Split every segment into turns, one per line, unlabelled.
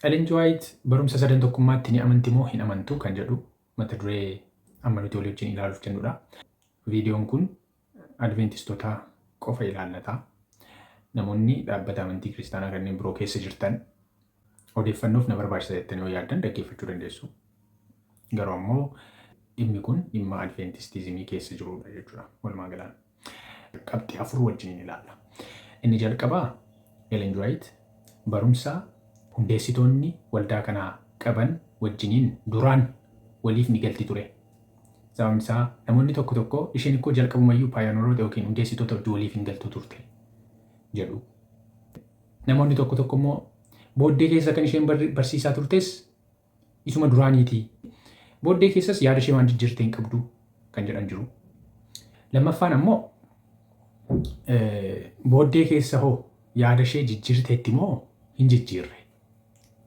barumsa sadan tokkummaatti ni amanti moo hin amantu kan jedhu mata duree amma nuti walii wajjin ilaaluuf jennudha. Viidiyoon kun adventistoota qofa ilaallata. Namoonni dhaabbata amantii kiristaanaa kanneen biroo keessa jirtan odeeffannoof na barbaachisa jettanii yoo yaaddan dhaggeeffachuu dandeessu. Garuu ammoo dhimmi kun dhimma adventistizimii keessa jirudha jechuudha. Walumaa galaan qabxii 4 wajjin ilaalla. Inni jalqabaa barumsa hundeessitoonni waldaa kanaa qaban wajjiniin duraan waliif ni galti ture. Sababni isaa namoonni tokko isheen ikkoo jalqabumayyuu paayinooroota yookiin hundeessitoota wajjin waliif hin galtu turte jedhu. Namoonni tokko immoo booddee keessa kan isheen barsiisaa turtes isuma duraaniiti. Booddee keessas yaada ishee waan jijjiirtee hin qabdu kan jedhan jiru. Lammaffaan ammoo booddee keessa hoo yaada ishee jijjiirteetti moo hin jijjiirre.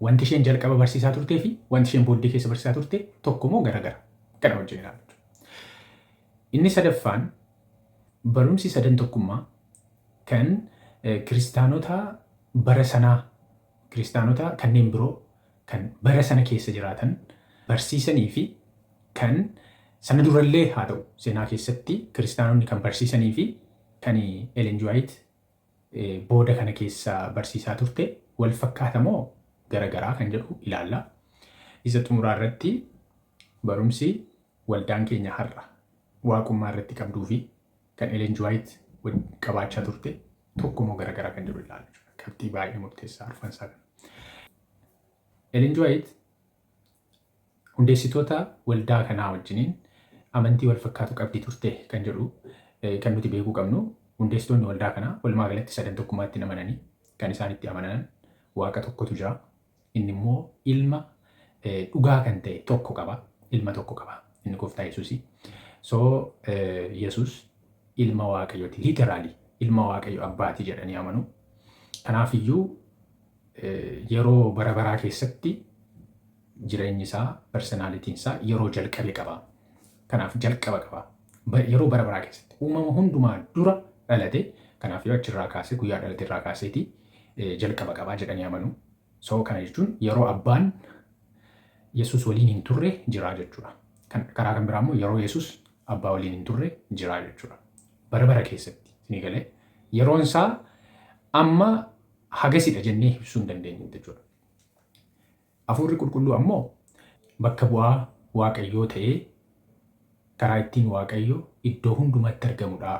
Wanti isheen jalqaba barsiisaa turtee fi wanti isheen booddee keessa barsiisaa turte tokko moo garagara. Kana wajjin ilaallu. Inni sadaffaan barumsi sadan tokkummaa kan kiristaanota bara sanaa, kiristaanota kanneen biroo kan bara sana keessa jiraatan barsiisanii fi kan sana durallee haa ta'u seenaa keessatti kiristaanonni kan barsiisanii fi kan booda kana keessa barsiisaa turte wal fakkaata moo garagaraa kan jedhu ilaalla. Isa xumuraa irratti barumsi waldaan keenya har'a waaqummaa irratti qabduu fi kan qabaachaa turte tokko moo garagaraa kan jedhu ilaalla. Qabxii baay'ee murteessaa arfansaa kana. Hundeessitoota waldaa kanaa wajjiniin amantii wal fakkaatu qabdi turte kan jedhu kan nuti beekuu qabnu. Hundeessitoonni waldaa kanaa walumaa galatti sadan tokkummaatti amananii kan isaan itti amanan waaqa tokkotu jira. Inni immoo ilma dhugaa kan ta'e tokko qaba. Ilma tokko qaba. Inni gooftaa Yesuusi. Yesuus ilma waaqayyooti. Liiteraalii ilma waaqayyo abbaati jedhanii amanu. Kanaafiyyuu yeroo bara baraa keessatti jireenyi isaa, personaalitiin isaa yeroo jalqabe qaba. Kanaaf jalqaba qaba. Yeroo bara baraa keessatti uumama hundumaa dura dhalate. Kanaaf yoo achirraa kaasee guyyaa dhalate irraa kaaseeti jalqaba qabaa jedhanii amanu. Kana jechuun yeroo abbaan Yesuus waliin hin turre jira jechuudha. Karaa kan biraa immoo yeroo Yesuus abbaa waliin hin turre jira jechuudha. Bara bara keessatti isinii galee yeroon isaa amma hagasidha jennee ibsuu hin dandeenye jechuudha. Hafuurri qulqulluu ammoo bakka bu'aa waaqayyoo ta'ee karaa ittiin waaqayyo iddoo hundumatti argamudha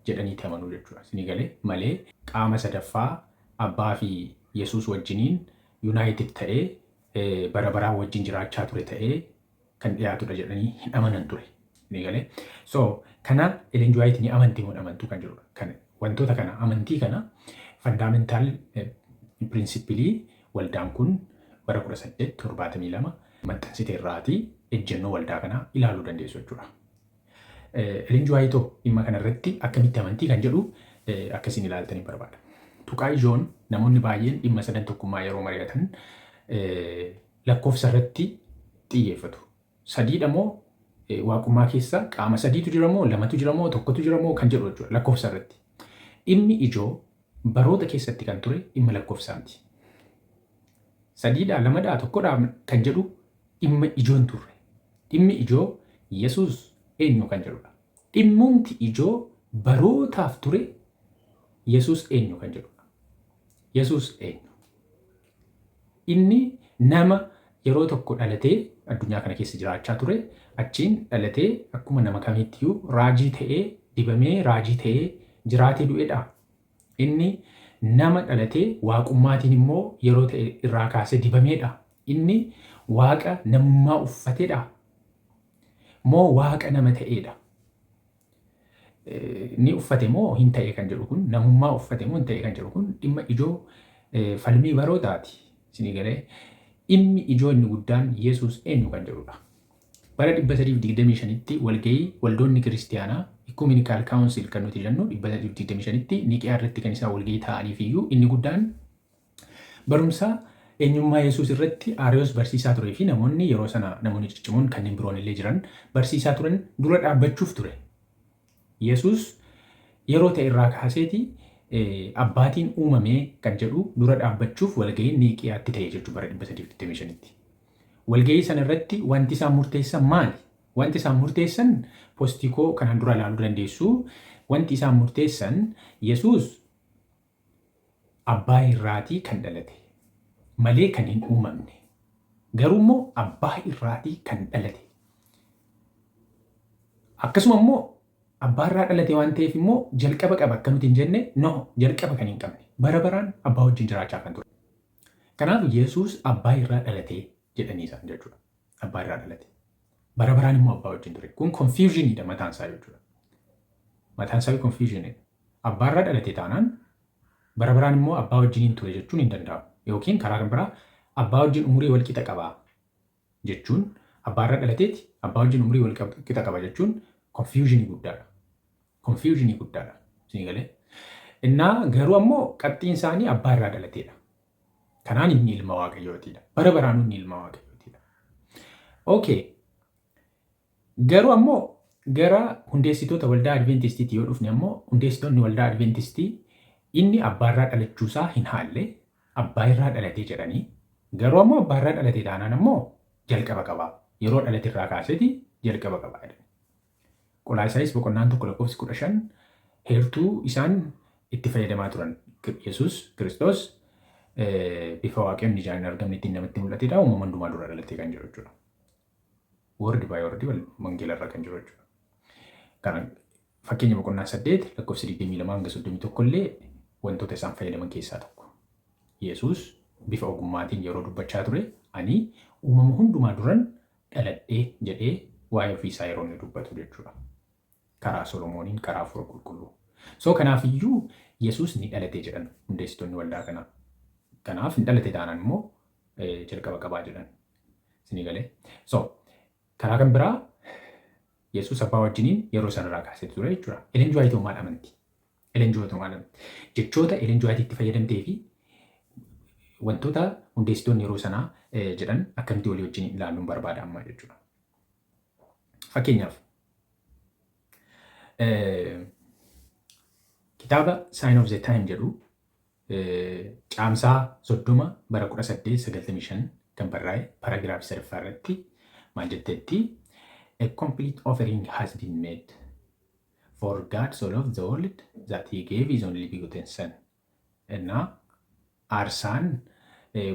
jedhaniiti amanuu jechuudha. Isinii galee malee qaama sadaffaa abbaa fi Yesuus wajjiniin yuunaayitid ta'ee bara baraa wajjin jiraachaa ture ta'ee kan dhiyaatudha jedhanii hin amanan ture. Isinii galee kana ni amantii moo amantuu kan jedhudha. Wantoota kana amantii kana fandaamentaal pirinsipilii waldaan kun bara 1872 maxxansite irraatii ejjennoo waldaa kanaa ilaaluu dandeessu jechuudha. Dhimma kanarratti akkamitti amantii kan jedhu akkasiin ilaaltanii barbaada. Tuqaa ijoon namoonni baay'een dhimma sadan tokkummaa yeroo mari'atan lakkoofsa irratti xiyyeeffatu. Sadiidha moo waaqummaa keessa qaama sadiitu jira moo lamatu jira moo tokkotu jira moo kan jedhu jechuudha lakkoofsa irratti. Dhimmi ijoo baroota keessatti kan ture dhimma lakkoofsaati. Sadiidhaa lamadhaa tokkodhaa kan jedhu dhimma ijoon turre. Dhimmi ijoo Yesuus eenyu kan jedhudha. Dhimmumti ijoo barootaaf ture Yesuus eenyu kan jedhudha. Yesuus eenyu? Inni nama yeroo tokko dhalatee addunyaa kana keessa jiraachaa ture. Achiin dhalatee akkuma nama kamiittiyuu raajii ta'ee dibamee raajii ta'ee jiraatee du'edha. Inni nama dhalatee waaqummaatiin immoo yeroo ta'e irraa kaasee dibameedha. Inni waaqa namummaa uffateedha. Moo waaqa nama ta'eedha. Ni uffate moo hin ta'e kan jedhu kun namummaa uffate moo hin ta'e kan jedhu kun dhimma ijoo falmii barootaati. Isinii galee dhimmi ijoo inni guddaan Yesuus eenyu kan jedhudha. Bara 325tti walgahii waldoonni kiristiyaanaa Ecumenical Council kan nuti jennu 325tti Niqiyaa irratti kan isaan walgahii ta'aniif iyyuu inni guddaan barumsa eenyummaa Yesuus irratti Ariyoos barsiisaa turee fi namoonni yeroo sana namoonni ciccimoon kanneen biroon illee jiran barsiisaa turan dura dhaabbachuuf ture. Yesuus yeroo ta'e irraa kaaseeti abbaatiin uumamee kan jedhu dura dhaabbachuuf walgahii Niiqiyaatti ta'e jechuudha bara 325tti. Walgahii sana irratti wanti isaan murteessan maali? Wanti isaan murteessan postikoo kanaan dura ilaaluu dandeessu. Wanti isaan murteessan Yesuus abbaa irraatii kan dhalate malee kan hin uumamne. Garuu immoo abbaa irraatii kan dhalate. Akkasuma immoo abbaa irraa dhalate waan ta'eef immoo jalqaba qaba akka nuti hin jenne jalqaba kan hin qabne. Bara baraan abbaa wajjin jiraachaa kan ture. Kanaaf Yesuus abbaa irraa dhalate jedhanii isaan jechuudha. Abbaa irraa dhalate. Bara baraan immoo abbaa wajjin ture. Kun confusionidha mataan isaa jechuudha. Mataan isaa confusionidha. Abbaa irraa dhalate taanaan bara baraan immoo abbaa wajjin hin ture jechuun hin danda'amu. Yookiin karaa kan biraa abbaa wajjin umurii wal qixa qabaa jechuun abbaa irraa dhalateeti abbaa wajjin umurii wal qixa qaba jechuun confusionii guddaadha. Confusionii guddaadha. Isin galee. Innaa garuu ammoo qabxiin isaanii abbaa irraa dhalateedha. Kanaan inni ilma waaqayyootiidha. Bara baraan inni ilma waaqayyootiidha. Okay. Garuu ammoo gara hundeessitoota waldaa Adventistiitti yoo dhufne ammoo hundeessitoonni waldaa Adventistii inni abbaa irraa dhalachuusaa hin haalle abbaa irraa dhalatee jedhanii garuu ammoo abbaa irraa dhalatee taanaan ammoo jalqaba qabaa. Yeroo dhalate irraa kaaseeti jalqaba qabaa jedhani. Qolaasaayis boqonnaan 1:15 heertuu isaan itti fayyadamaa turan. Yesuus Kiristoos bifa waaqayyoon ijaan hin argamne ittiin namatti mul'atedha. Uumama hundumaa dura dhalatee kan jiru jechuudha. Word by word wangeela irra kan jiru jechuudha. Kana fakkeenya boqonnaa 8 lakkoofsa 22-31 illee wantoota isaan fayyadaman keessaa tokko. Yesuus bifa ogummaatiin yeroo dubbachaa ture ani uumama hundumaa duran dhaladhee jedhee waa'ee ofiisaa yeroo inni dubbatu jechuudha. Karaa Solomooniin karaa Hafuura Qulqulluu. So kanaaf iyyuu Yesuus ni dhalate jedhan hundeessitoonni waldaa kanaa. Kanaaf hin dhalate taanaan immoo jalqaba qabaa jedhan. Isinii galee. So karaa kan biraa Yesuus abbaa wajjiniin yeroo sanarraa kaasee ture jechuudha. Elen Juwaayitoo maal amanti? Elen Juwaayitoo maal amanti? Jechoota Elen Juwaayitiitti fayyadamtee fi wantoota hundeessitoonni yeroo sanaa jedhan akkamitti walii wajjin ilaaluun barbaada amma jechuudha. Fakkeenyaaf kitaaba Sign of the Time jedhu caamsaa 30 bara 1895 kan barraa'e paraagiraafii 3 irratti maal jetteetti a complete offering has been made for God so loved the world that he gave his only begotten son. እና aarsaan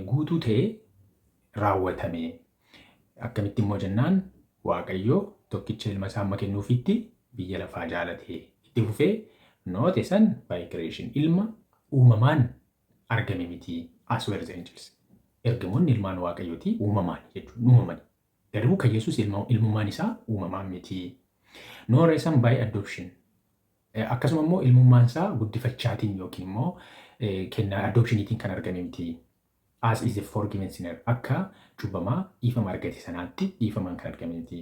guutuu ta'e raawwatame. Akkamitti immoo jennaan Waaqayyoo tokkicha ilma isaa amma kennuufitti biyya lafaa jaalatee itti fufee not a son by creation ilma uumamaan argame miti as were the angels. Ergamoonni ilmaan Waaqayyooti uumamaan jechuun uumamani. Garuu kan Yesuus ilmummaan isaa uumamaan miti. Nor a son by adoption. Akkasuma immoo ilmummaan isaa guddifachaatiin yookiin immoo kennaa adoptioniitiin kan argame miti. As is a forgiven sinner. Akka cubbamaa dhiifama argate sanaatti dhiifamaan kan argame miti.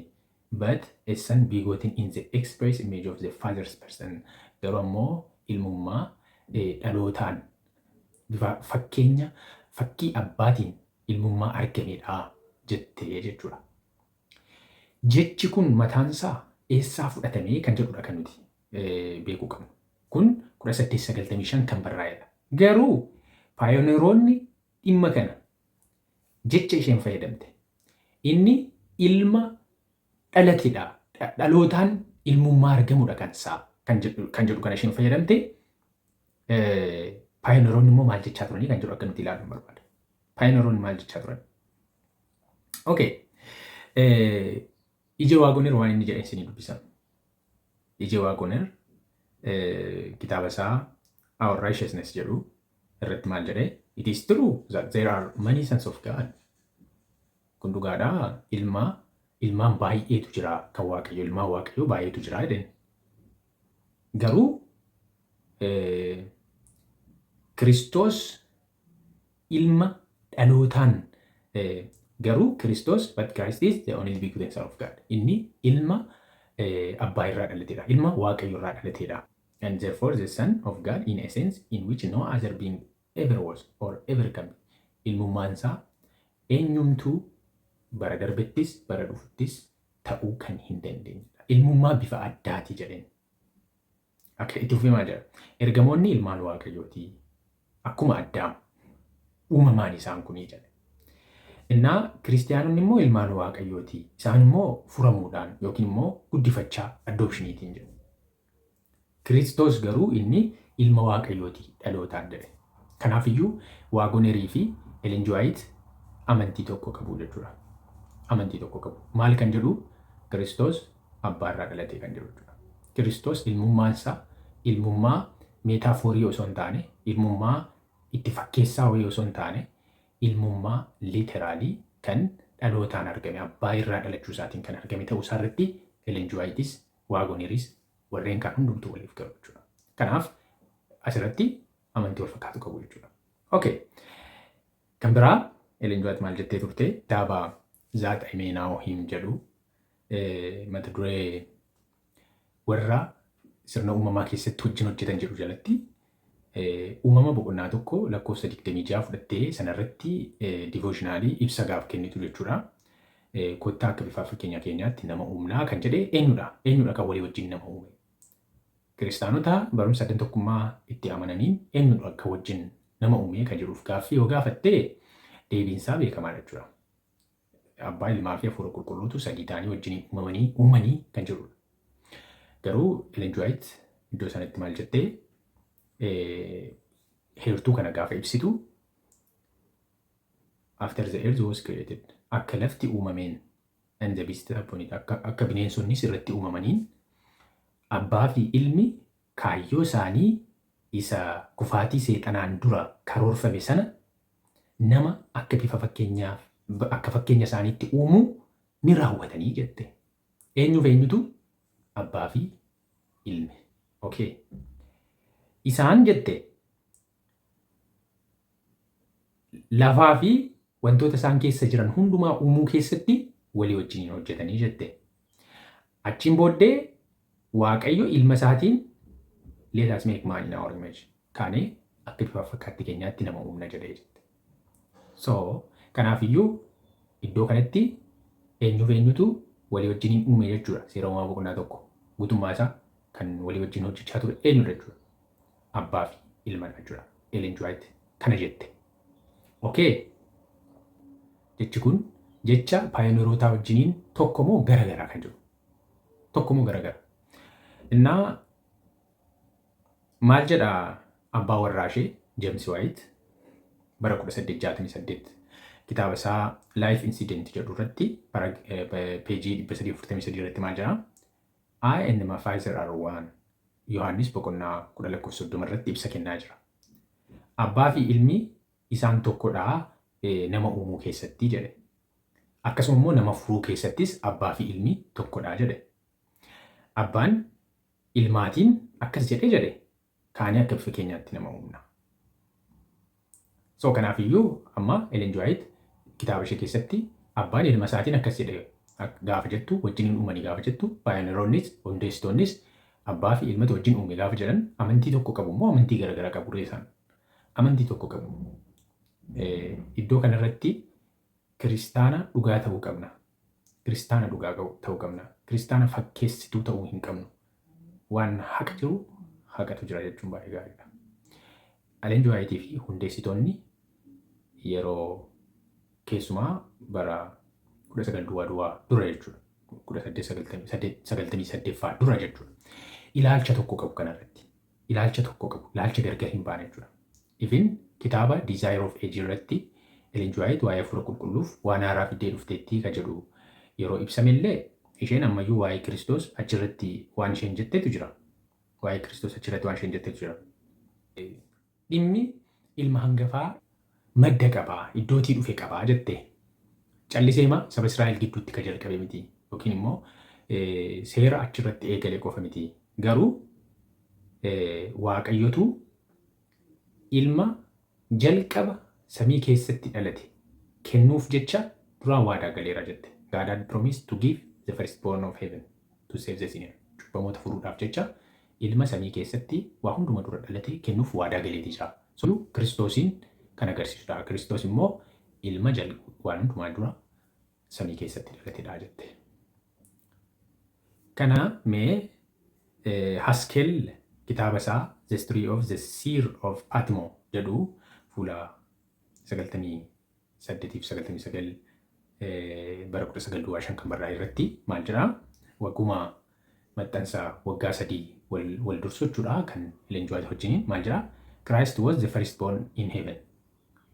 But a son begotten in the express image of the father's person. Garuu ammoo ilmummaa dhalootaan bifa fakkii abbaatiin ilmummaa argamedha jettee jechuudha. Jechi kun mataansaa eessaa fudhatamee kan jedhudha kan nuti beekuu qabnu. Kun 1895 kan barraa'edha. Garuu paayoneeroonni dhimma kana jecha isheen fayyadamte. Inni ilma dhalatedha. Dhalootaan ilmummaa argamudha kan jedhu kan isheen fayyadamte. Paayoneeroonni immoo maal jechaa turanii kan jedhu akka nuti ilaaluun barbaada. Paayoneeroonni maal jechaa turan? Okay. Ije Waagoner waan inni jedhan isinii dubbisan. Ije Waagoner kitaaba isaa Our Righteousness jedhu irratti maal jedhee it is true that there are many sons of God. Kun dhugaadhaa ilmaan baay'eetu jira kan Waaqayyo ilmaan Waaqayyo baay'eetu jira jedhan. Garuu Kiristoos ilma dhalootaan garuu Kiristoos but Christ is the only begotten son of God. Inni ilma abbaa irraa dhalatedha. Ilma Waaqayyo irraa dhalatedha. And therefore the son of God in essence in which no other being ever was or ever can be. Ilmummaan isaa eenyumtuu bara darbettis bara dhufuttis ta'uu kan hin dandeenyedha. Ilmummaa bifa addaati jedheen. Akka itti fufee maal jedha? Ergamoonni ilmaan waaqayyooti. Akkuma Addaam uumamaan isaan kunii jedha. Innaa kiristiyaanonni immoo ilmaan waaqayyooti. Isaan immoo furamuudhaan yookiin immoo guddifachaa addoopshiniitiin jedhu. Kiristoos garuu inni ilma waaqayyooti dhalootaan jedhe. Kanaafiyyuu waagonerii fi elenjuwaayit amantii tokko qabu jechuudha. Amantii tokko qabu. Maal kan jedhu? Kiristoos abbaarraa dhalatee kan jedhu jechuudha. Kiristoos ilmummaansaa ilmummaa meetaaforii osoo hin taane, ilmummaa itti fakkeessaa wayii osoo hin taane, ilmummaa liiteraalii kan dhalootaan argame, abbaa irraa dhalachuu isaatiin kan argame ta'uu isaa irratti elenjuwaayitis, waagoneris warreen kaan hundumtuu waliif galu jechuudha. Kanaaf asirratti amantii wal fakkaatu qabu jechuudha. Okay. Kan biraa elenjuwaayit maal jettee turte? Daabaa zaata himeenaa him jedhu mata duree warra sirna uumamaa keessatti wajjin hojjetan jedhu jalatti uumama boqonnaa tokko lakkoofsa 26 fudhattee sanarratti divooshinaalii ibsa gaaf kennitu jechuudha. Kottaa akka bifa fakkeenya keenyaatti nama uumnaa kan jedhe eenyudha? Eenyudha kan walii wajjin nama uume? Kiristaanota barumsa sadan tokkummaa itti amananiin eenyudha kan wajjin nama uume kan jedhuuf gaaffii yoo gaafattee deebiinsaa beekamaadha jechuudha. Abbaa, Ilmaa fi Hafuura Qulqulluutu sadii ta'anii wajjin uumanii kan jedhudha. Garuu elenjuwaayit iddoo sanatti maal jettee heertuu kana gaafa ibsitu after the earth was created akka lafti uumameen and the beasts upon it akka bineensonnis irratti uumamaniin abbaa fi ilmi kaayyoo isaanii isa kufaatii seexanaan dura karoorfame sana nama akka bifa akka fakkeenya isaaniitti uumuu ni raawwatanii jette. Eenyuuf eenyutu? Abbaa fi ilmi. Okay. Isaan jette lafaa fi wantoota isaan keessa jiran hundumaa uumuu keessatti walii wajjin hojjetanii jette. Achiin booddee Waaqayyo ilma isaatiin let us make man in our image kaanee akka bifa fakkaattii keenyaatti nama uumna jedhee jette. So kanaafiyyuu iddoo kanatti eenyutu walii wajjin uume jechuudha. Seera uumamaa boqonnaa tokko guutummaa isaa kan walii wajjin hojjechaa ture eenyudha jechuudha? Abbaa fi ilma jechuudha. Elenjuwaayit kana jette. Okay. Jechi kun jecha paayoneerotaa wajjiniin tokko moo garagaraa kan jiru? Tokko moo garagara? Innaa maal jedha abbaa warraa ishee James White bara 1868 kitaaba isaa Life Incident jedhu irratti peejii 343 irratti maal jedha? I and my father are one. Yohaannis boqonnaa 10:30 irratti ibsa kennaa jira. Abbaa fi ilmi isaan tokkodhaa nama uumuu keessatti jedhe. Akkasuma immoo nama furuu keessattis abbaa fi ilmi tokkodhaa jedhe. Abbaan ilmaatiin akkas jedhe kaanii akka bifa keenyaatti nama uumna. So kanaafiyyuu amma elenjuwaayit kitaaba ishee keessatti abbaan ilma isaatiin akkas jedhe gaafa jettu wajjin uumanii gaafa jettu paayoneeroonnis hundeessitoonnis abbaa fi ilmatu wajjin uume gaafa jedhan amantii tokko qabu moo amantii garaagaraa qabu reesaan? Amantii tokko qabu. Iddoo kanarratti kiristaana dhugaa ta'uu qabna. Kiristaana dhugaa ta'uu qabna. Kiristaana fakkeessituu ta'uu hin qabnu. Waan haqa jiru haqatu jira jechuun baay'ee gaariidha. Elenjuwaayitii fi hundeessitoonni yeroo keessumaa bara 19 dura jechuudha. 1898 dura jechuudha. Ilaalcha tokko qabu kanarratti. Ilaalcha tokko qabu. Ilaalcha gargar hin baane jechuudha. Even kitaaba Desire of Age irratti elenjuwaayit waa'ee hafuura qulqulluuf waan haaraa fiddee dhufteettii ka jedhu yeroo ibsamellee isheen ammayyuu waa'ee Kiristoos achirratti waan isheen jetteetu jira. Waa'ee Kiristoos achirratti waan isheen jetteetu jira. Dhimmi ilma hangafaa madda qabaa, iddootii dhufe qabaa jettee. Calliseema saba Israa'el gidduutti ka jalqabe miti. Yookiin immoo seera achirratti eegale qofa miti. Garuu Waaqayyotu ilma jalqaba samii keessatti dhalate kennuuf jecha duraan waadaa galeera jette. God had promised to give the firstborn of heaven to save the sinner. Cubbamoota furuudhaaf jecha ilma samii keessatti waa hunduma dura dhalate kennuuf waadaa galeeti jira. So Kiristoosiin kan agarsiisudha. Kiristoos immoo ilma waan hundumaa dura samii keessatti dhalatedha jette. Kana mee Haskell kitaaba isaa The Story of the Seer of Patmo jedhu fuula 98-99 bara 1905 kan barraa'e irratti maal jedha wagguma maxxansa waggaa 3 wal dursu jechuudha kan Ellen G. White wajjiniin maal jedha Christ was the first born in heaven.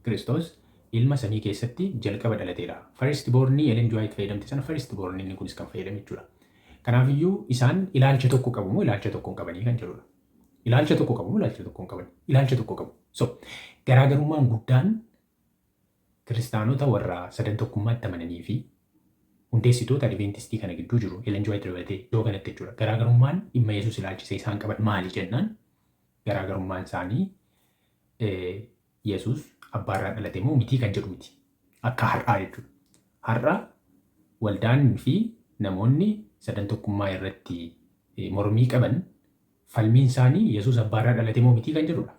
Kiristoos ilma samii keessatti jalqaba dhalateedha. First born Ellen G. White fayyadamte sana first born inni kunis kan fayyadame jechuudha. Kanaaf iyyuu isaan ilaalcha tokko qabu moo ilaalcha tokko hin qabanii kan jedhudha. Ilaalcha tokko qabu moo ilaalcha tokko hin qabanii? Ilaalcha tokko qabu. So garaagarummaan guddaan kiristaanota warra sadan tokkummaatti amananii fi hundeessitoota adventistii kana gidduu jiru Ellen G. White dabalatee yoo kanatti jechuudha. Garaagarummaan dhimma Yesuus ilaalchisee isaan qaban maali jennaan garaagarummaan isaanii Yesuus abbaarraa dhalate moo mitii kan jedhu miti. Akka har'aa jechuudha. Har'a waldaan fi namoonni sadan tokkummaa irratti mormii qaban falmiin isaanii Yesuus abbaarraa dhalate moo mitii kan jedhudha.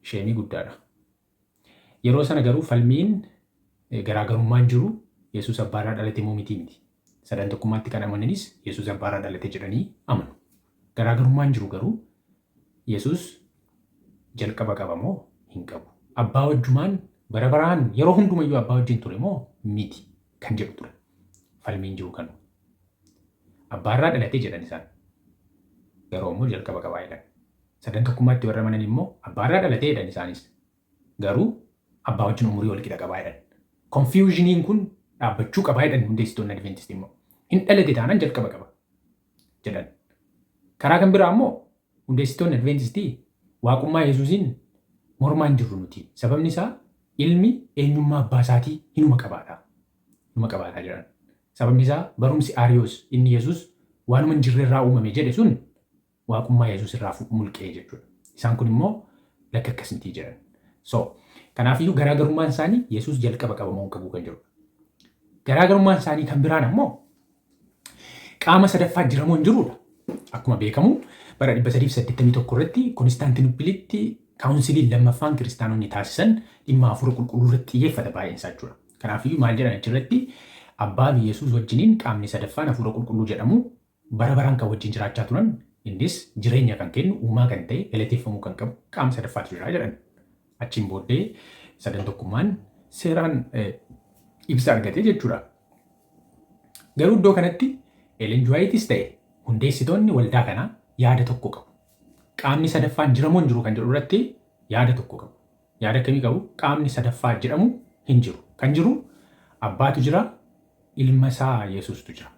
Isheenii guddaadha. Yeroo sana garuu falmiin garaagarummaan jiru Yesuus abbaarraa dhalate moo mitii miti. Sadan tokkummaatti kan amananis Yesuus abbaarraa dhalate jedhanii amanu. Garaagarummaan jiru garuu Yesuus jalqaba qaba moo hin qabu. Abbaa wajjumaan bara baraan yeroo hundumayyuu abbaa wajjin ture moo miti kan jedhu ture. Falmiin jiru kanu. Abbaarraa dhalate jedhan isaan. Garuu immoo jalqaba qabaa jedhan. Sadan tokkummaatti warra amanan immoo abbaarraa dhalate jedhan isaanis. Garuu abbaa wajjin umurii wal qixa qabaa jedhan. Confusioniin kun dhaabbachuu qabaa jedhan hundeessitoonni Adventistii immoo. Hin dhalate taanaan jalqaba qaba jedhan. Karaa kan biraa immoo hundeessitoonni Adventistii waaqummaa Yesuusiin mormaan jirru nuti. Sababni isaa ilmi eenyummaa abbaa isaatii hinuma qabaataa. Hinuma qabaataa jedhan. Sababni isaa barumsi Aariyoos inni Yesuus waanuma hin jirre irraa uumame jedhe sun waaqummaa Yesuus irraa mulqee jechuudha. Isaan kun immoo lakka akkasitti jedhan. So kanaafiyyuu garaagarummaan isaanii Yesuus jalqaba qaba moo hin qabu kan jedhudha. Garaagarummaan isaanii kan biraan ammoo qaama sadaffaa jira moo hin jirudha. Akkuma beekamu bara 381 irratti Konstaantinoopilitti kaawunsiliin lammaffaan kiristaanonni taasisan dhimma hafuura qulqulluu irratti xiyyeeffata baay'een isaa jechuudha. Kanaafiyyuu maal jedhan achirratti abbaa fi Yesuus wajjiniin qaamni sadaffaan hafuura qulqulluu jedhamu bara baraan kan wajjin jiraachaa turan innis jireenya kan kennu uumaa kan ta'e galateeffamuu kan qabu qaama sadaffaatu jira jedhan. Achiin booddee sadan tokkummaan seeraan ibsa argate jechuudha. Garuu iddoo kanatti Ellen G. White's ta'e hundeessitoonni waldaa kanaa yaada tokko qabu. Qaamni sadaffaan jira moo hin jiru kan jedhu irratti yaada tokko qabu. Yaada akkamii qabu? Qaamni sadaffaa jedhamu hin jiru. Kan jiru abbaatu jira, ilma isaa Yesuustu jira.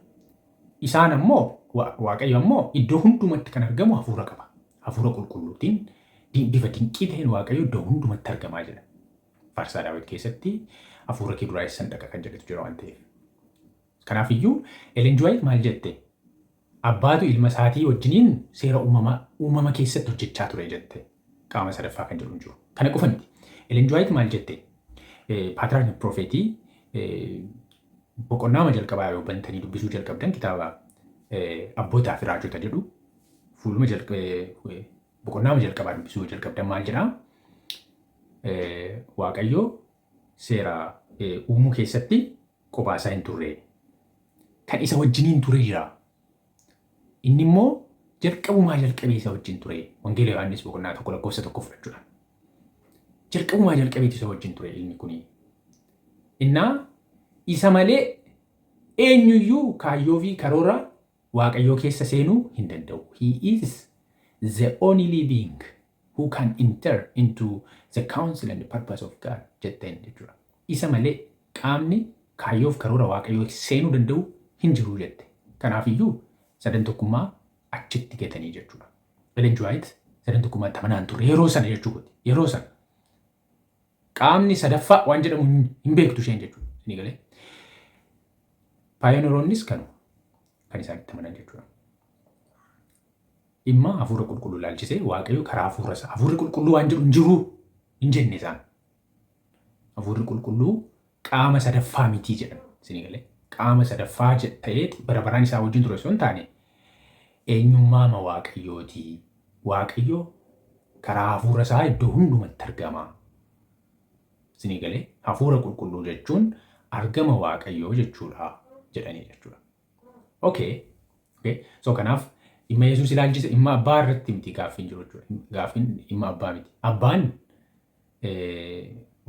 Isaan ammoo Waaqayyo ammoo iddoo hundumatti kan argamu hafuura qaba. Hafuura qulqulluutiin bifa dinqii ta'een Waaqayyo iddoo hundumatti argamaa jira. Faarsaa Daawit keessatti hafuura kee duraayessan dhaqa kan jedhetu jira waan ta'eef. Kanaafiyyuu Ellen G. White maal jette? Abbaatu ilma isaatii wajjiniin seera uumama keessatti hojjechaa ture jette. Qaama sadaffaa kan jedhu hin jiru. Kana qofa miti. Ellen G. White maal jette? Paatriyaarkii Piroofeetii boqonnaa jalqabaa yoo bantanii dubbisuu jalqabdan kitaaba abbootaa fi raajota jedhu fuuluma boqonnaa jalqabaa dubbisuu jalqabdan maal jedhaa? Waaqayyo seera uumuu keessatti qophaa hin turre. Kan isa wajjiniin ture jira. Inni immoo jalqabumaa jalqabee isa wajjin ture. Wangeelli Yohaannis boqonnaa 1:1 fudhachuudha. Jalqabumaa jalqabeeti isa wajjin ture ilmi kuni. Innaa isa malee eenyuyyuu kaayyoo fi karoora Waaqayyoo keessa seenuu hin danda'u. He is the only being who can enter into the counsel and the purpose of God jetteen jechuudha. Isa malee qaamni kaayyoo fi karoora Waaqayyoo seenuu danda'u hin jiru jette. Kanaafiyyuu sadan tokkummaa achitti gatanii jechuudha. Ellen G. White sadan tokkummaatti amanaan ture yeroo sana jechuudha. Yeroo sana qaamni sadaffaa waan jedhamu hin beektu isheen jechuudha. Ni galee. Paayoneeroonnis kan isaanitti amanan jechuudha. Dhimma hafuura qulqulluu ilaalchisee Waaqayyo karaa hafuura isaa hafuurri qulqulluu waan jedhu hin jiru hin jenne isaan. Hafuurri qulqulluu qaama sadaffaa mitii jedhan. Ni galee. Qaama sadaffaa ta'ee bara baraan isaa wajjin ture osoo hin taane eenyummaa Waaqayyooti. Waaqayyo karaa hafuura isaa iddoo hundumatti argama. Ni galee. Hafuura qulqulluu jechuun argama Waaqayyoo jechuudha jedhanii jechuudha. Okay. So kanaaf Dhimma Yesuus ilaalchise dhimma abbaa irratti miti gaaffiin jiru jechuudha. Gaaffiin dhimma abbaa miti. Abbaan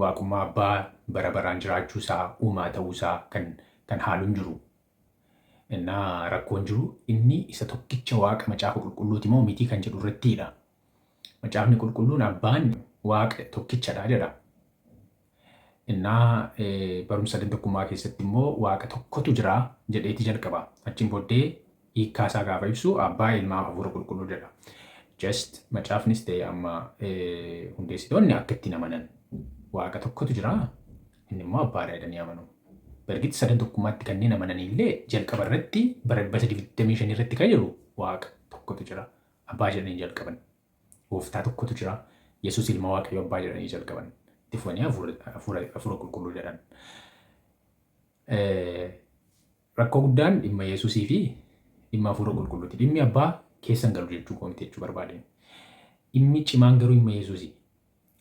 waaqummaa abbaa bara baraan jiraachuu isaa uumaa ta'uu isaa kan haaluun jiru. Innaa rakkoon jiru inni isa tokkicha waaqa macaafa qulqulluuti moo miti kan jedhu irrattidha. Macaafni qulqulluun abbaan waaqa tokkichadha jedha. Innaa barumsa sadan tokkummaa keessatti immoo waaqa tokkotu jira jedheeti jalqaba. Achiin booddee hiikkaa isaa gaafa ibsu abbaa ilmaa hafuura qulqulluu jedha. Just macaafnis ta'e amma hundeessitoonni akka ittiin amanan waaqa tokkotu jira inni immoo abbaadha jedhanii amanu. Bargiti sadan tokkummaatti kanneen amananillee jalqaba irratti bara 1925 irratti kan jedhu waaqa tokkotu jira abbaa jedhanii jalqaban. Gooftaa tokkotu jira Yesuus ilma waaqayyo abbaa jedhanii jalqaban. Itti fufanii hafuura qulqulluu jedhan. Rakkoo guddaan dhimma Yesuusii fi dhimma hafuura qulqulluuti. Dhimmi abbaa keessan galu jechuu koomite jechuu barbaadeen. Dhimmi cimaan garuu dhimma Yesuusii.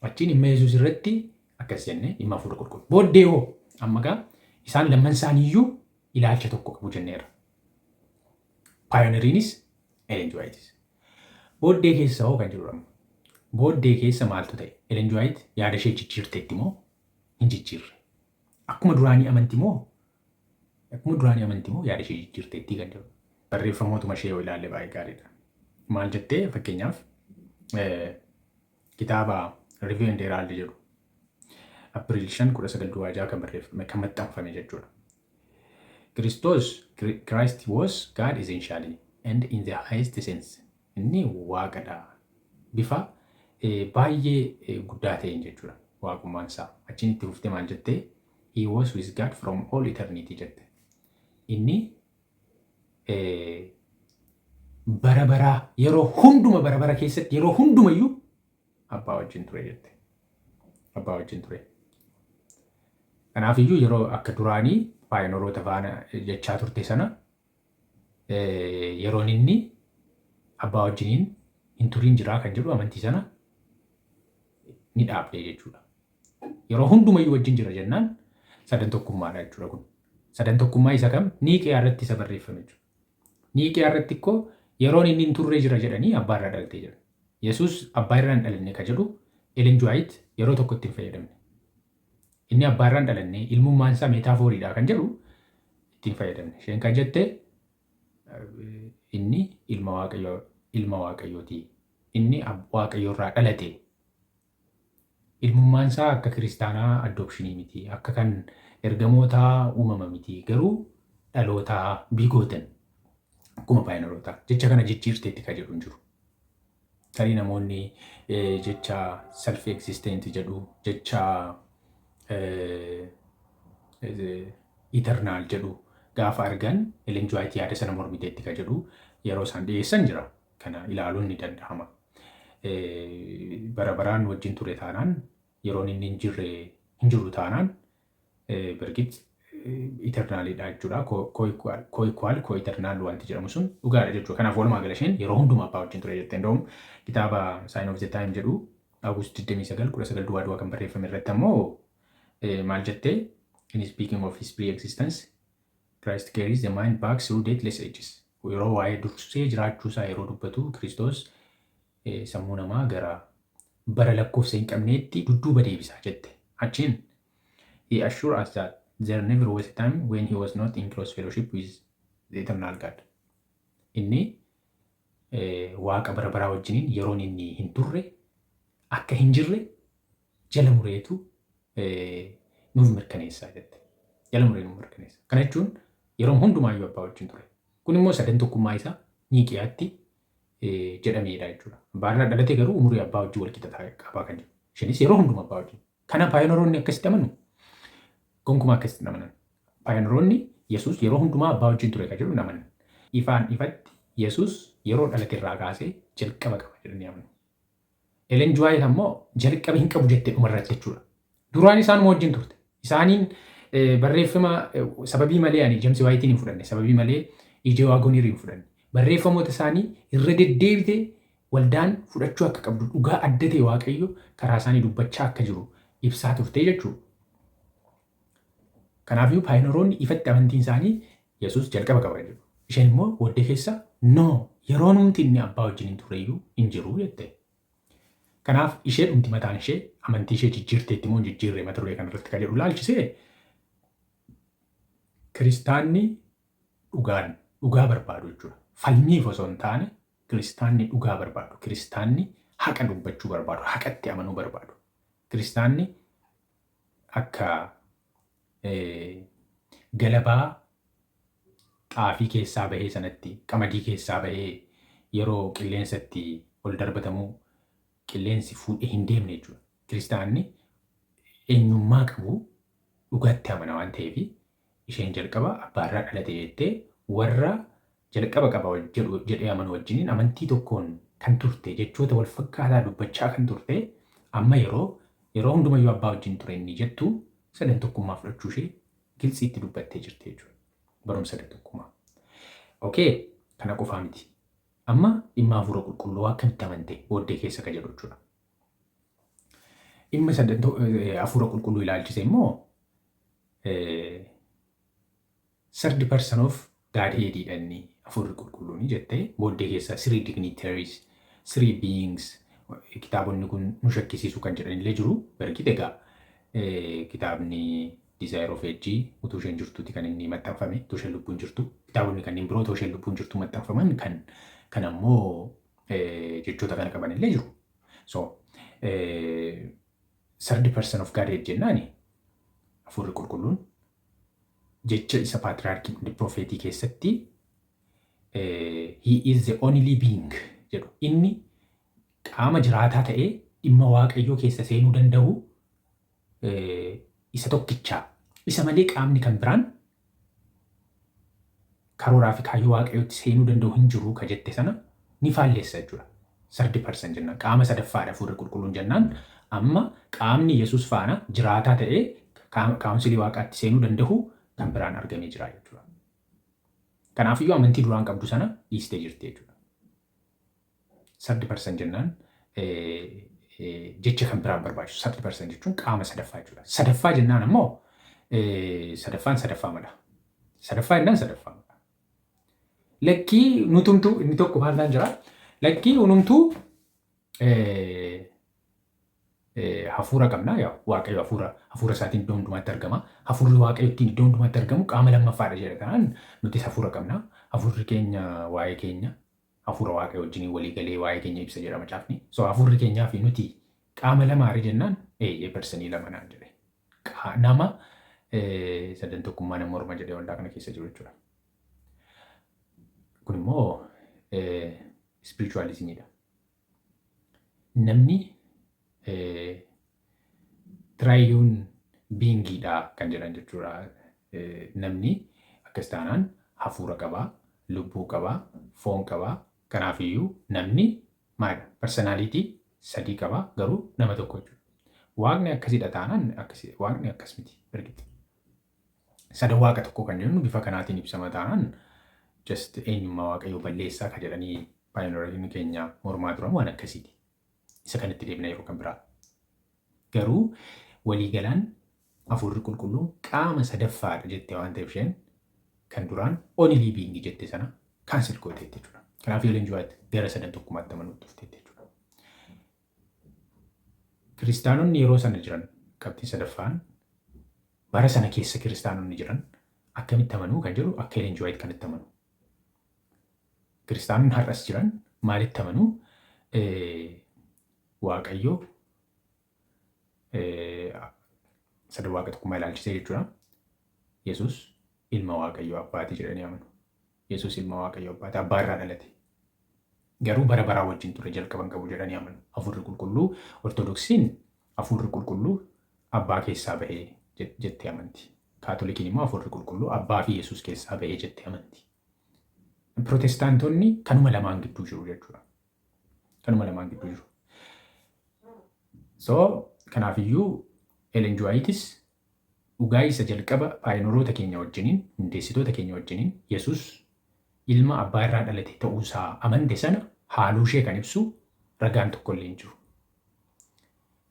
Achiin dhimma Yesuus irratti akkas jennee dhimma hafuura qulqulluu. Booddee hoo amma gaa isaan lamman isaaniiyyuu ilaalcha tokko qabu jenneera. Paayoneriinis Ellen G. White's. Booddee keessa hoo kan jiru amma. Booddee keessa maaltu ta'e? Ellen G. White yaada ishee jijjiirteetti moo hin jijjiirre? Akkuma duraanii amanti moo yaada ishee jijjiirteetti kan jiru. Barreeffamootuma ishee yoo ilaalle baay'ee gaariidha. Maal jettee fakkeenyaaf kitaaba Review and Herald jedhu April 5 1926 kan barreeffame kan maxxanfame jechuudha. Christ was God essentially and in the highest sense. Inni waaqadha. Bifa baay'ee guddaa ta'een jechuudha waaqummaan isaa. Achiin itti fuftee maal jettee? He was with God from all eternity jette. Inni bara baraa yeroo hunduma bara bara keessatti yeroo hundumayyuu abbaa wajjin ture jette. Abbaa wajjin ture. Kanaafiyyuu yeroo akka duraanii paayinoroota faana jechaa turte sana yeroon inni abbaa wajjiniin hin turiin jiraa kan jedhu amantii sana ni dhaabdee jechuudha. Yeroo hundumayyuu wajjin jira jennaan sadan tokkummaadha jechuudha kun. Sadan tokkummaa isa kam? Niiqiyaa irratti isa barreeffame jechuudha. Niiqiyaa irratti ikkoo yeroon inni hin turre jira jedhanii abbaa irraa dhalatee jira. Yesuus abbaa irraa hin dhalanne kan jedhu Ellen G. White yeroo tokko ittiin fayyadamne. Inni abbaa irraa hin dhalanne ilmummaan isaa meetaaforiidha kan jedhu ittiin fayyadamne. Isheen kan jette inni ilma waaqayyooti. Inni waaqayyo irraa dhalate. Ilmummaan isaa akka kiristaanaa adopshinii miti. Akka kan ergamootaa uumama miti. Garuu dhalootaa biigootan akkuma paayinarootaa. Jecha kana jijjiirteetti kan jedhu hin jiru. Tarii namoonni jecha self existent jedhu, jecha eternal jedhu gaafa argan Ellen G. White yaada sana mormiteetti kan jedhu yeroo isaan dhiyeessan jira. Kana ilaaluun ni danda'ama. Bara baraan wajjin ture taanaan yeroon inni hin jiru taanaan bergit eternaalidha jechuudha. Co-equal, co-eternal wanti jedhamu sun dhugaadha jechuudha. Kanaaf walumaa gala isheen yeroo hundumaa abbaa wajjin ture jette. Indoom kitaaba Sign of the Time jedhu August 29 kan barreeffame irratti ammoo maal jettee? In speaking of his pre-existence, Christ carries the mind back through dateless ages. Yeroo waa'ee dursee jiraachuu isaa yeroo dubbatu Kiristoos sammuu namaa gara bara lakkoofsa hin qabneetti dudduuba deebisaa jette. Achiin he assured us that there never was a time when he was not in close fellowship with the eternal God. Inni waaqa bara baraa wajjiniin yeroon inni hin turre akka hin jirre jala mureetu nuuf mirkaneessaa jette. Jala muree nuuf mirkaneessa. Kana jechuun yeroo hundumaayyuu abbaa wajjin ture. Kun immoo sadan tokkummaa isaa niiqiyaatti jedhameedha jechuudha. Abbaa irraa dhalate garuu umurii abbaa wajjin wal qixa qabaa kan jiru. Isheenis yeroo hundumaa abbaa wajjin. Kana paayinoroonni akkasitti amanu. Gonkumaa akkasitti amanan. Paayinoroonni Yesuus yeroo hundumaa abbaa wajjin ture kan jedhu amanan. Ifaan ifatti Yesuus yeroo dhalate irraa kaasee jalqaba qaba jedhanii amanu. Ellen G. White ammoo jalqaba hin qabu jettee dhumarratti jechuudha. Duraan isaan wajjin turte. Isaaniin barreeffama sababii malee ani James Whitein hin fudhanne. Sababii malee ijee waagoonii hin fudhanne. Barreeffamoota isaanii irra deddeebitee waldaan fudhachuu akka qabdu dhugaa adda ta'e Waaqayyo karaa isaanii dubbachaa akka jiru ibsaa turte jechuudha. Kanaafiyyuu paayinoroonni ifatti amantiin isaanii Yesuus jalqaba qaba jedhu. Isheen immoo booddee keessa no yeroo numti inni abbaa wajjin hin tureyyuu hin jiru jette. Kanaaf ishee dhumti mataan ishee amantii ishee jijjiirteetti moo hin jijjiirre mata duree kanarratti kan jedhu ilaalchisee kiristaanni dhugaa barbaadu jechuudha. Falmiif osoo hin taane kiristaanni dhugaa barbaadu. Kiristaanni haqa dubbachuu barbaadu. Haqatti amanuu barbaadu. Kiristaanni akka galabaa xaafii keessaa bahee sanatti qamadii keessaa bahee yeroo qilleensatti ol darbatamuu qilleensi fuudhee hin deemne jechuudha. Kiristaanni eenyummaa qabu dhugaatti amana waan ta'eef isheen jalqaba abbaarraa dhalate jettee warra jalqaba qaba jedhee amanu wajjiniin amantii tokkoon kan turte jechoota wal fakkaataa dubbachaa kan turte amma yeroo hundumayyuu abbaa wajjin ture inni jettu sadan tokkummaa fudhachuu ishee gilxiitti dubbattee jirti jechuudha. Barumsa sadan tokkummaa. Okay, kana qofaa miti. Amma dhimma hafuura qulqulluu akkamitti amante booddee keessa ka jedhu jechuudha. Dhimma hafuura qulqulluu ilaalchise immoo third person of Godhead inni hafuurri qulqulluun jettee booddee keessa 3 dignitaries, 3 beings kitaabonni kun nu shakkisiisu kan jedhanillee jiru. Barkite egaa kitaabni Desire of Age utuu isheen jirtuuti kan inni maxxanfame, utuu isheen lubbuun jirtu. Kitaabonni kanneen biroo utuu isheen lubbuun jirtu maxxanfaman kan ammoo jechoota kana qabanillee jiru. So third person of Godhead jennaani hafuurri qulqulluun jecha isa paatriyaarkii profeetii keessatti he is the only being jedhu. Inni qaama jiraataa ta'ee dhimma waaqayyoo keessa seenuu danda'u isa tokkichaa. Isa malee qaamni kan biraan karooraa fi kaayyoo waaqayyootti seenuu danda'u hin jiru ka jette sana ni faalleessa jechuudha. Third person jennaan qaama sadaffaadha hafuurri qulqulluun jennaan amma qaamni Yesuus faana jiraataa ta'ee kaawunsilii waaqaatti seenuu danda'u kan biraan argamee jira jechuudha. Kanaafiyyuu amantii duraan qabdu sana dhiistee jirti jechuudha. Third person jennaan jecha kan biraan barbaachisu. Third person jechuun qaama sadaffaa jechuudha. Sadaffaa jennaan ammoo sadaffaan sadaffaa mala. Sadaffaa jennaan sadaffaa mala. Lakkii nutumtuu inni tokko maallaan jira. Lakkii unumtuu hafuura qabna. Waaqayyo hafuura isaatiin iddoo hundumaatti argama. Hafuurri waaqayyo ittiin iddoo hundumaatti argamu qaama lammaffaadha jedha. Kanaan nutis hafuura qabna. Hafuurri keenya waa'ee keenya hafuura waaqayyo wajjin walii galee waa'ee keenya ibsa jedha macaafni. So hafuurri keenyaa fi nuti qaama lamaari jennaan persanii lama naan jedhe. Nama sadan tokkummaa nama morma jedhee waldaa kana keessa jiru jechuudha. Kun immoo spiritualismiidha. Namni triune beingidha kan jedhan jechuudha. Namni akkas taanaan hafuura qabaa, lubbuu qabaa, foon qabaa. Kanaafiyyuu namni maal personality sadii qabaa garuu nama tokko jechuudha. Waaqni akkasidha taanaan waaqni akkas miti ergiti. Sadan waaqa tokko kan jennu bifa kanaatiin ibsama taanaan just eenyummaa waaqayyoo balleessaa kan jedhanii paayinooriin keenya mormaa turan waan akkasiiti. Isa kanatti deebina yeroo kan biraa. Garuu waliigalaan hafuurri qulqulluun qaama sadaffaadha jettee waan ta'eef isheen kan duraan only being jette sana kaansel gooteetti jechuudha. Kanaaf yoo leenjiwaatti gara sadan tokkummaatti amanuutti dhufteetti jechuudha. Kiristaanonni yeroo sana jiran qabxii sadaffaan bara sana keessa kiristaanonni jiran akkamitti amanuu kan jedhu akka leenjiwaatti kanatti amanu. Kiristaanonni har'as jiran maalitti amanuu? Waaqayyoo sadan waaqa tokkummaa ilaalchisee jechuudha. Yesuus ilma waaqayyoo abbaati jedhanii amanu. Yesuus ilma waaqayyoo abbaati abbaarraa dhalate. Garuu bara baraa wajjin ture jalqaban qabu jedhanii amanu. Hafuurri qulqulluu ortodoksiin hafuurri qulqulluu abbaa keessaa bahee jettee amanti. Kaatolikiin immoo hafuurri qulqulluu abbaa fi Yesuus keessaa bahee jettee amanti. Protestaantonni kanuma lamaan gidduu jiru jechuudha. Kanuma lamaan gidduu jiru. So kanaafiyyuu leenjiwaayitis dhugaa isa jalqaba paayinooroota keenya wajjiniin hundeessitoota keenya wajjiniin Yesuus ilma abbaa irraa dhalate ta'uusaa amante sana haaluu ishee kan ibsu ragaan tokko illee hin jiru.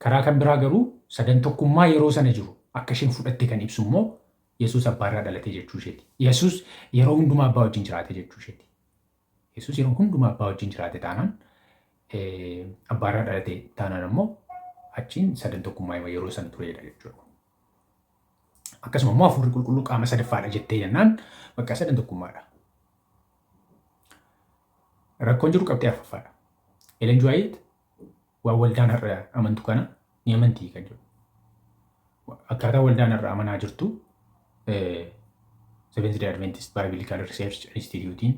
Karaa kan biraa garuu sadan tokkummaa yeroo sana jiru akka isheen fudhatte kan ibsu immoo Yesuus abbaa irraa dhalate jechuu isheeti. Yesuus yeroo hundumaa abbaa wajjin jiraate jechuu isheeti. Yesuus yeroo hundumaa abbaa wajjin jiraate taanaan abbaarraa dhalate taanaan immoo achiin sadan tokkummaa yeroo sana turedha jechuudha. Akkasuma immoo hafuurri qulqulluu qaama sadaffaadha jettee jennaan bakka sadan tokkummaadha. Rakkoon jiru qabxee afuraffaadha. Elen Juwaayit waan waldaan har'a amantu kana ni amantii kan jedhu. Akkaataa waldaan har'a amanaa jirtu Seventh Day Adventist Biblical Research Institute'in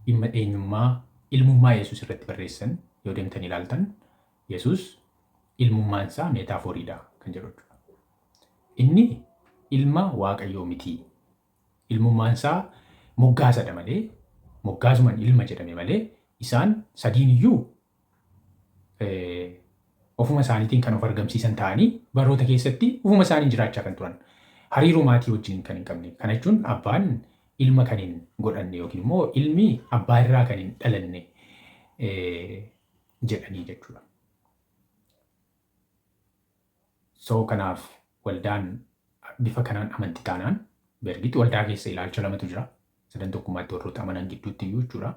dhimma eenyummaa ilmummaa Yesuus irratti barreessan yoo deemtan ilaaltan Yesuus ilmummaan isaa meetaaforiidha kan jedhudha. Inni ilma Waaqayyoo miti. Ilmummaan isaa moggaasadha malee moggaasumaan ilma jedhame malee isaan sadiin iyyuu ofuma isaaniitiin kan of argamsiisan ta'anii baroota keessatti ofuma isaanii jiraachaa kan turan. Hariiroo maatii wajjin kan hin qabne. Kana jechuun abbaan ilma kan hin godhanne yookiin immoo ilmi abbaa irraa kan hin dhalanne jedhanii jechuudha. So kanaaf waldaan bifa kanaan amantii taanaan bergitti waldaa keessa ilaalcha lamatu jira. Sadan tokkummaatti warroota amanan gidduutti iyyuu jechuudha.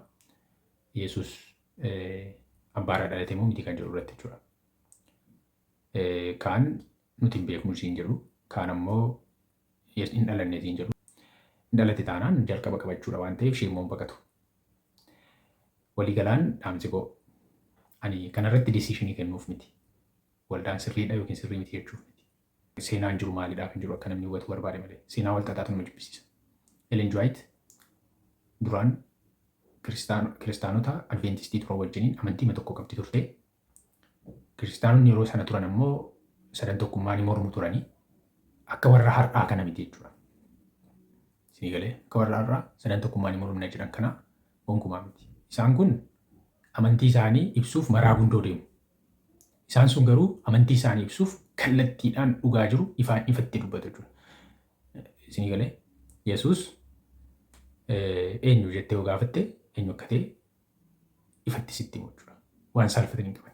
Yesuus abbaarraa dhalate moo miti kan jedhu irratti jechuudha. Kaan nuti hin beeknu siin jedhu kaan ammoo hin dhalanne siin jedhu. Hin dhalate taanaan jalqaba qabachuudha waan ta'eef shimmoon baqatu. Waliigalaan dhaamsi koo ani kanarratti decisionii kennuuf miti. Waldaan sirriidha yookiin sirrii miti jechuuf miti. Seenaan jiru maalidhaa kan jiru akka namni hubatu barbaade malee. Seenaa wal xaxaatu nama jibbisiisa. Elen Juwaayit duraan kiristaanota adventistii turan wajjiniin amantii tokko qabdi turte. Kiristaanonni yeroo sana turan ammoo sadan tokkummaa ni mormu turanii akka warra har'aa kana miti jechuudha. Isinii galee akka warra har'aa sadan tokkummaa ni mormina jedhan kana gonkumaa miti. Isaan kun amantii isaanii ibsuuf maraa gundoo deemu. Isaan sun garuu amantii isaanii ibsuuf kallattiidhaan dhugaa jiru ifatti dubbatu jechuudha. Isinii galee Yesuus eenyu jettee yoo gaafatte eenyu akka ta'e ifatti sitti himu jechuudha. Waan saalfatanii hin qaban.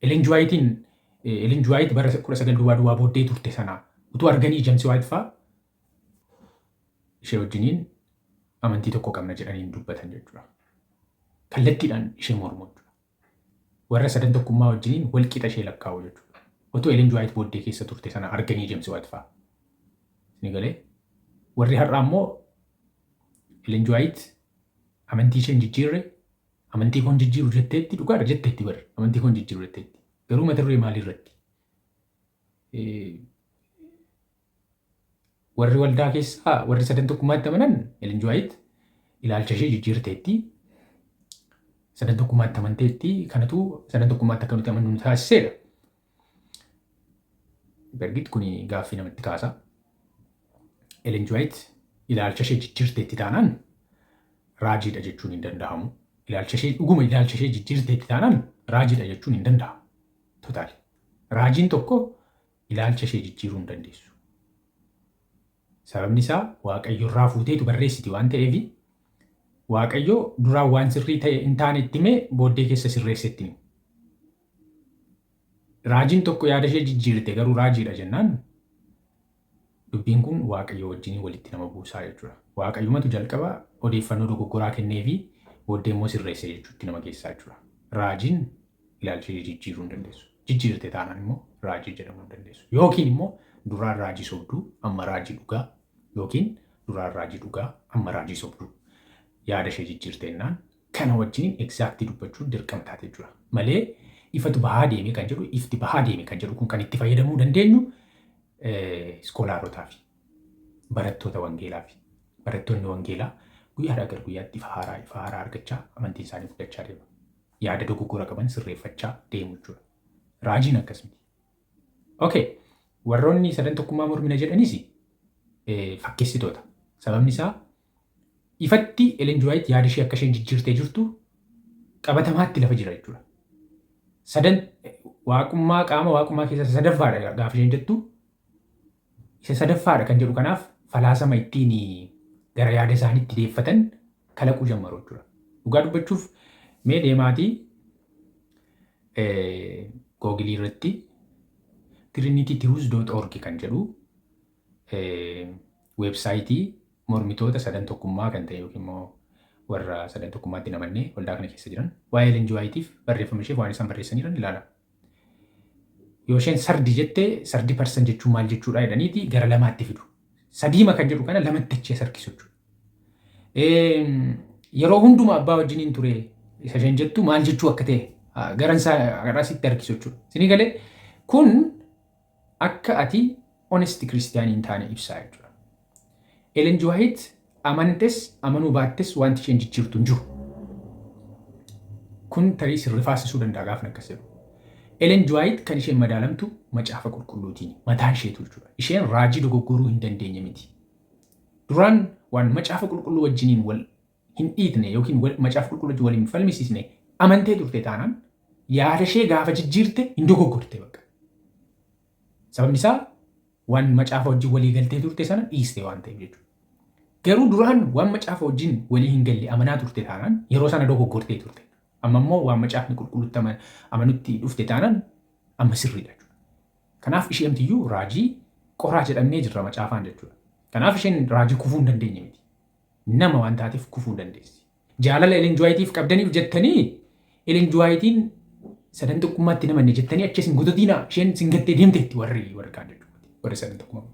Elen Juwaayit bara 19 booddee turte sanaa utuu arganii James White fa'aa ishee wajjiniin amantii tokko qabna jedhanii dubbatan jechuudha. Kallattiidhaan ishee mormu jechuudha. Warra sadan tokkummaa wajjiniin wal qixa ishee lakkaa'u jechuudha. Otoo Elen Juwaayit booddee keessa turte sana arganii James White fa'aa. Isinii galee warri har'aa immoo Elen Juwaayit amantii isheen jijjiirre amantii koon jijjiiru jetteetti dhugaadha jetteetti barra amantii koon jijjiiru jetteetti. Garuu mata duree maalii irratti? Warri waldaa keessaa warri sadan tokkummaatti amanan Elen Juwaayit ilaalcha ishee jijjiirteetti. Sadan tokkummaatti amanteetti kanatu sadan tokkummaatti akka nuti amannu taasiseedha. Bergit kun gaaffii namatti kaasa. Elen Juwaayit ilaalcha ishee jijjiirteetti taanaan raajiidha jechuun hin danda'amu. Dhuguma ilaalcha ishee jijjiirteetti taanaan raajiidha jechuun hin danda'amu. Totaali. Raajiin tokko ilaalcha ishee jijjiiruu hin dandeessu. Sababni isaa Waaqayyo irraa fuuteetu barreessiti waan ta'eef Waaqayyo duraan waan sirrii ta'e hin taane itti himee booddee keessa sirreessetti himu. Raajiin tokko yaada ishee jijjiirte garuu raajiidha jennaan dubbiin kun Waaqayyo wajjin walitti nama buusaa jechuudha. Waaqayyumatu jalqaba odeeffannoo dogoggoraa kennee fi booddee immoo sirreesse jechuutti nama geessaa jechuudha. Raajiin ilaalcha ishee jijjiiruu hin dandeessu. Jijjiirte taanaan immoo raajii jedhamuu hin dandeessu. Yookiin immoo duraan raajii sobduu amma raajii dhugaa yookiin duraan raajii dhugaa amma raajii sobduu yaada ishee jijjiirte jennaan kana wajjin exactly dubbachuun dirqama taate jechuudha. Malee ifatu bahaa deeme kan jedhu ifti bahaa deeme kan jedhu kun kan itti fayyadamuu dandeenyu iskoolaarotaa fi barattoota wangeelaa fi barattoonni wangeelaa guyyaadhaa gara guyyaatti ifa haaraa argachaa amantii isaanii guddachaa deemu. Yaada dogoggora qaban sirreeffachaa deemu jechuudha. Raajiin akkas miti. Okay. Warroonni sadan tokkummaa mormina jedhanis fakkeessitoota. Sababni isaa ifatti Elen Juwaayit yaada ishee akka isheen jijjiirtee jirtu qabatamaatti lafa jira jechuudha. Sadan waaqummaa qaama waaqummaa keessa sadaffaadha gaafa isheen jettu isa sadaffaadha kan jedhu kanaaf falaasama ittiin gara yaada isaaniitti deeffatan kalaquu jammaru jechuudha. Dhugaa dubbachuuf mee deemaatii googilii irratti trinitytruths.org kan jedhu weebsaayitii mormitoota sadan tokkummaa kan ta'e yookiin immoo warra sadan tokkummaatti namannee waldaa kana keessa jiran waa'ee Ellen G. White'iif barreeffama ishee waan isaan barreessaniiran ilaala. Yoo isheen sardi jettee sardi parsan jechuun maal jechuudha jedhaniiti gara lamaatti fidu. Sadiima kan jedhu kana lamatti achee sarkisu jechuudha. Yeroo hundumaa abbaa wajjiniin ture isa isheen jettu maal jechuu akka ta'e garasitti harkisu jechuudha. Isinii galee kun akka ati honest kiristiyaanii hin taane ibsaa jechuudha. Ellen G. White amantes amanuu baattes wanti isheen jijjiirtu hin jiru. Kun tarii sirrifaasisuu danda'a gaafni akkas jedhu. Ellen G. White kan isheen madaalamtu macaafa qulqulluutiin mataan isheetu jechuudha. Isheen raajii dogoggoruu hin dandeenye miti. Duraan waan macaafa qulqulluu wajjiniin wal hin dhiitne yookiin macaafa qulqulluu wajjin waliin falmisiisne amantee turte taanaan yaada ishee gaafa jijjiirte hin dogoggorte bakka. Sababni isaa waan macaafa wajjin walii galtee turte sana dhiiste waan ta'eef jechuudha. Garuu duraan waan macaafa wajjin walii hin galle amanaa turte taanaan yeroo sana dogoggortee turte. Amma immoo waan macaafni qulqulluutti amanutti dhufte taanaan amma sirriidha jechuudha. Kanaaf isheentiyyuu raajii qoraa jedhamnee jirra macaafaan jechuudha. Kanaaf isheen raajii kufuu hin dandeenye miti. Nama waan taateef kufuu dandeessi. Jaalala Ellen G. White'iif qabdaniif jettanii Ellen G. White'iin sadan tokkummaatti namanne jettanii achi isin guutuutiina isheen isin gattee deemteetti warri kaan jechuudha. Warri sadan tokkummaa.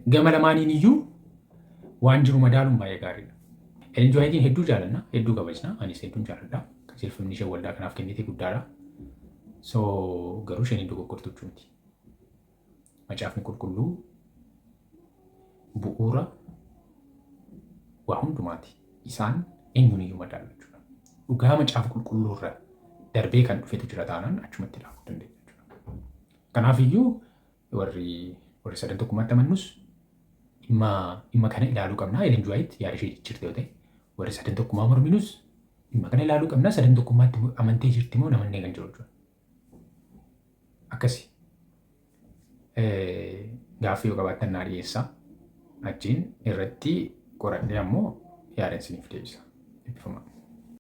Gama lamaaniin iyyuu waan jiru madaaluun baay'ee gaariidha. Ellen G. White'iin hedduu jaalanna, hedduu kabajna, anis hedduun jaaladha. Qajeelfamni ishee waldaa kanaaf kennite guddaadha. Garuu isheen hin dogoggortu jechuuti. Macaafni qulqulluu bu'uura waa hundumaati. Isaan eenyuun iyyuu madaalu jechuudha. Dhugaa macaafa qulqulluu irra darbee kan dhufetu jira taanaan achumatti ilaaluu dandeenya jechuudha. Kanaaf iyyuu warri sadan tokkummaatti amannus dhimma kana ilaaluu qabna. Ellen G. White yaada ishee jijjiirte yoo ta'e warri sadan tokkummaa morminus dhimma kana ilaaluu qabna. Sadan tokkummaatti amantee jirti moo namannee kan jiru jechuudha. Akkasi. Gaaffii yoo qabaattan naa dhiyeessaa. Achiin irratti qorannee ammoo yaada isiniif deebisa. Eebbifamaa.